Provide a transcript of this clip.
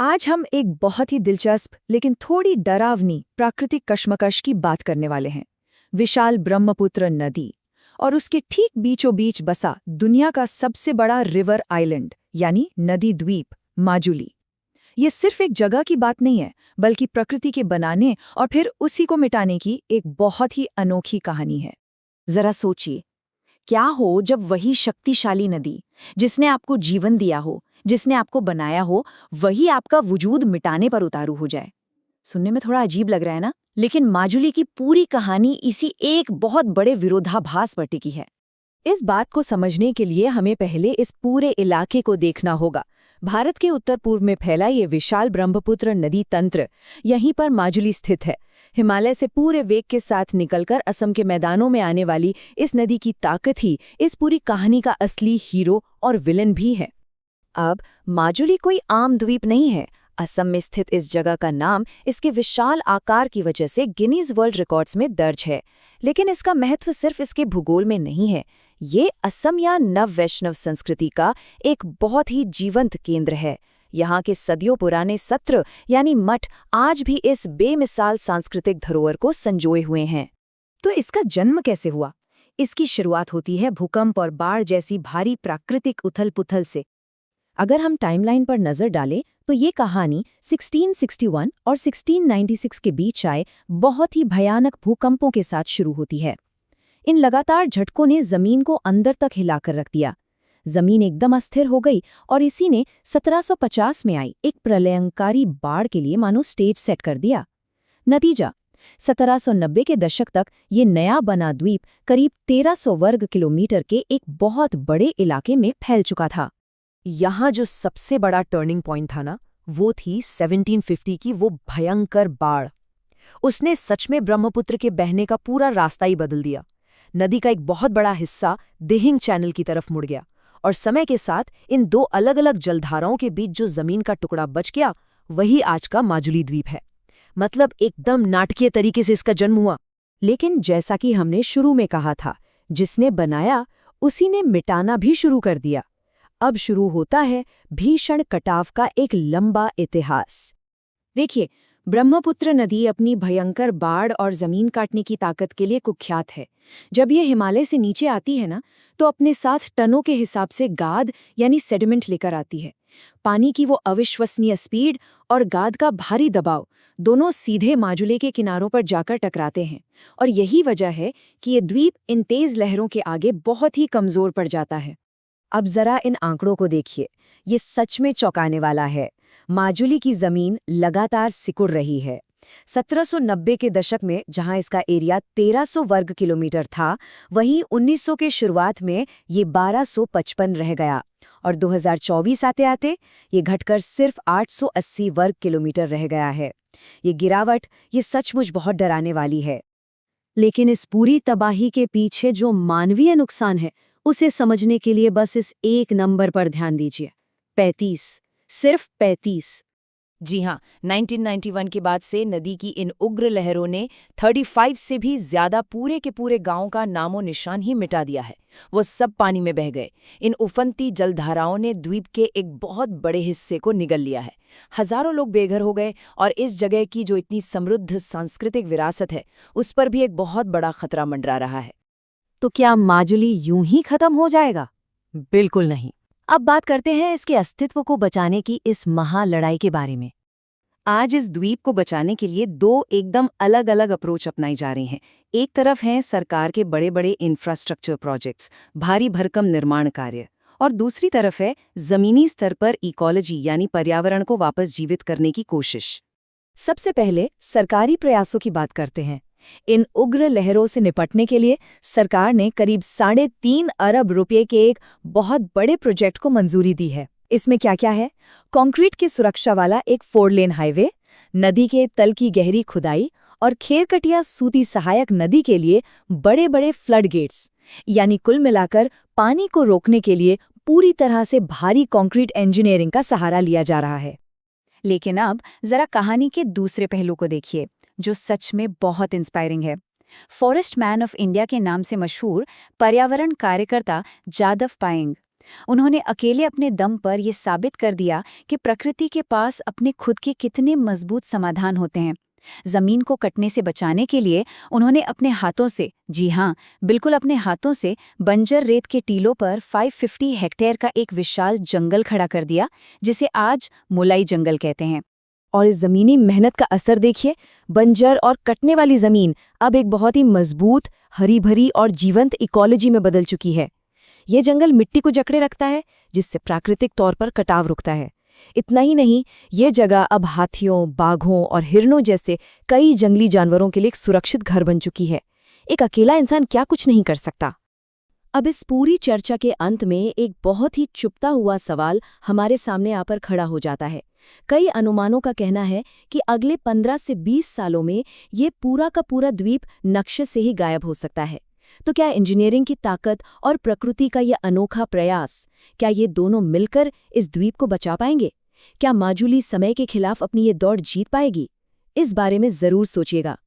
आज हम एक बहुत ही दिलचस्प लेकिन थोड़ी डरावनी प्राकृतिक कश्मकश की बात करने वाले हैं। विशाल ब्रह्मपुत्र नदी और उसके ठीक बीचों बीच बसा दुनिया का सबसे बड़ा रिवर आइलैंड यानी नदी द्वीप माजुली। ये सिर्फ एक जगह की बात नहीं है, बल्कि प्रकृति के बनाने और फिर उसी को मिटाने की एक बहुत ही अनोखी कहानी है। जरा सोचिए, क्या हो जब वही शक्तिशाली नदी, जिसने आपको जीवन दिया हो, जिसने आपको बनाया हो, वही आपका वजूद मिटाने पर उतारू हो जाए। सुनने में थोड़ा अजीब लग रहा है ना, लेकिन माजुली की पूरी कहानी इसी एक बहुत बड़े विरोधाभास पर टिकी है। इस बात को समझने के लिए हमें पहले इस पूरे इलाके को देखना होगा। भारत के उत्तर पूर्व में फैला ये विशाल ब्रह्मपुत्र नदी तंत्र, यहीं पर माजुली स्थित है। हिमालय से पूरे वेग के साथ निकलकर असम के मैदानों में आने वाली इस नदी की ताकत ही इस पूरी कहानी का असली हीरो और विलन भी है। अब माजुली कोई आम द्वीप नहीं है। असम में स्थित इस जगह का नाम इसके विशाल आकार की वजह से गिनीज वर्ल्ड रिकॉर्ड्स में दर्ज है। लेकिन इसका महत्व सिर्फ इसके भूगोल में नहीं है। ये असम या नव वैष्णव संस्कृति का एक बहुत ही जीवंत केंद्र है। यहाँ के सदियों पुराने सत्र यानी मठ आज भी इस बेमिसाल सांस्कृतिक धरोहर को संजोए हुए हैं। तो इसका जन्म कैसे हुआ? इसकी शुरुआत होती है भूकंप और बाढ़ जैसी भारी प्राकृतिक उथल-पुथल से। अगर हम टाइमलाइन पर नजर डालें तो ये कहानी 1661 और 1696 के बीच आए बहुत ही भयानक भूकंपों के साथ शुरू होती है। इन लगातार झटकों ने जमीन को अंदर तक हिलाकर रख दिया। जमीन एकदम अस्थिर हो गई और इसी ने 1750 में आई एक प्रलयंकारी बाढ़ के लिए मानो स्टेज सेट कर दिया। नतीजा, 1790 के दशक तक ये नया बना द्वीप करीब 1300 वर्ग किलोमीटर के एक बहुत बड़े इलाके में फैल चुका था। यहाँ जो सबसे बड़ा टर्निंग पॉइंट था ना, वो थी 1750 की वो भयंकर बाढ़। उसने सच में ब्रह्मपुत्र के बहने का पूरा रास्ता ही बदल दिया। नदी का एक बहुत बड़ा हिस्सा दिहिंग चैनल की तरफ मुड़ गया और समय के साथ इन दो अलग अलग जलधाराओं के बीच जो जमीन का टुकड़ा बच गया, वही आज का माजुली द्वीप है। मतलब एकदम नाटकीय तरीके से इसका जन्म हुआ। लेकिन जैसा कि हमने शुरू में कहा था, जिसने बनाया उसी ने मिटाना भी शुरू कर दिया। अब शुरू होता है भीषण कटाव का एक लंबा इतिहास। देखिए, ब्रह्मपुत्र नदी अपनी भयंकर बाढ़ और जमीन काटने की ताकत के लिए कुख्यात है। जब ये हिमालय से नीचे आती है ना, तो अपने साथ टनों के हिसाब से गाद यानी सेडिमेंट लेकर आती है। पानी की वो अविश्वसनीय स्पीड और गाद का भारी दबाव दोनों सीधे माजुले के किनारों पर जाकर टकराते हैं, और यही वजह है कि ये द्वीप इन तेज लहरों के आगे बहुत ही कमजोर पड़ जाता है। अब जरा इन आंकड़ों को देखिए, ये सच में चौंकाने वाला है। माजुली की जमीन लगातार सिकुड़ रही है। 1790 के दशक में जहां इसका एरिया 1300 वर्ग किलोमीटर था, वहीं 1900 के शुरुआत में ये 1255 रह गया और 2024 आते आते ये घटकर सिर्फ 880 वर्ग किलोमीटर रह गया है। ये गिरावट ये सचमुच बहुत डराने वाली है। लेकिन इस पूरी तबाही के पीछे जो मानवीय नुकसान है, उसे समझने के लिए बस इस एक नंबर पर ध्यान दीजिए, 35, सिर्फ 35। जी हाँ, 1991 के बाद से नदी की इन उग्र लहरों ने 35 से भी ज्यादा पूरे के पूरे गांव का नामो निशान ही मिटा दिया है। वो सब पानी में बह गए। इन उफनती जलधाराओं ने द्वीप के एक बहुत बड़े हिस्से को निगल लिया है। हजारों लोग बेघर हो गए और इस जगह की जो इतनी समृद्ध सांस्कृतिक विरासत है, उस पर भी एक बहुत बड़ा खतरा मंडरा रहा है। तो क्या माजुली यूं ही खत्म हो जाएगा? बिल्कुल नहीं। अब बात करते हैं इसके अस्तित्व को बचाने की इस महालड़ाई के बारे में। आज इस द्वीप को बचाने के लिए दो एकदम अलग अलग अप्रोच अपनाई जा रही हैं। एक तरफ हैं सरकार के बड़े बड़े इंफ्रास्ट्रक्चर प्रोजेक्ट्स, भारी भरकम निर्माण कार्य, और दूसरी तरफ है जमीनी स्तर पर इकोलॉजी यानी पर्यावरण को वापस जीवित करने की कोशिश। सबसे पहले सरकारी प्रयासों की बात करते हैं। इन उग्र लहरों से निपटने के लिए सरकार ने करीब 3.5 अरब रुपए के एक बहुत बड़े प्रोजेक्ट को मंजूरी दी है। इसमें क्या क्या है? कंक्रीट की सुरक्षा वाला एक 4 लेन हाईवे, नदी के तल की गहरी खुदाई और खेरकटिया सूती सहायक नदी के लिए बड़े बड़े फ्लड गेट्स, यानी कुल मिलाकर पानी को रोकने के लिए पूरी तरह से भारी कंक्रीट इंजीनियरिंग का सहारा लिया जा रहा है। लेकिन अब जरा कहानी के दूसरे पहलू को देखिए, जो सच में बहुत इंस्पायरिंग है। फॉरेस्ट मैन ऑफ इंडिया के नाम से मशहूर पर्यावरण कार्यकर्ता जादव पायेंग उन्होंने अकेले अपने दम पर ये साबित कर दिया कि प्रकृति के पास अपने खुद के कितने मजबूत समाधान होते हैं। जमीन को कटने से बचाने के लिए उन्होंने अपने हाथों से, जी हाँ, बिल्कुल अपने हाथों से बंजर रेत के टीलों पर 550 हेक्टेयर का एक विशाल जंगल खड़ा कर दिया, जिसे आज मोलाई जंगल कहते हैं। और इस जमीनी मेहनत का असर देखिए, बंजर और कटने वाली जमीन अब एक बहुत ही मजबूत, हरी भरी और जीवंत इकोलॉजी में बदल चुकी है। ये जंगल मिट्टी को जकड़े रखता है, जिससे प्राकृतिक तौर पर कटाव रुकता है। इतना ही नहीं, ये जगह अब हाथियों, बाघों और हिरणों जैसे कई जंगली जानवरों के लिए एक सुरक्षित घर बन चुकी है। एक अकेला इंसान क्या कुछ नहीं कर सकता। अब इस पूरी चर्चा के अंत में एक बहुत ही चुपता हुआ सवाल हमारे सामने आकर खड़ा हो जाता है। कई अनुमानों का कहना है कि अगले 15 से 20 सालों में ये पूरा का पूरा द्वीप नक्शे से ही गायब हो सकता है। तो क्या इंजीनियरिंग की ताकत और प्रकृति का यह अनोखा प्रयास, क्या ये दोनों मिलकर इस द्वीप को बचा पाएंगे? क्या माजुली समय के खिलाफ अपनी ये दौड़ जीत पाएगी? इस बारे में जरूर सोचिएगा।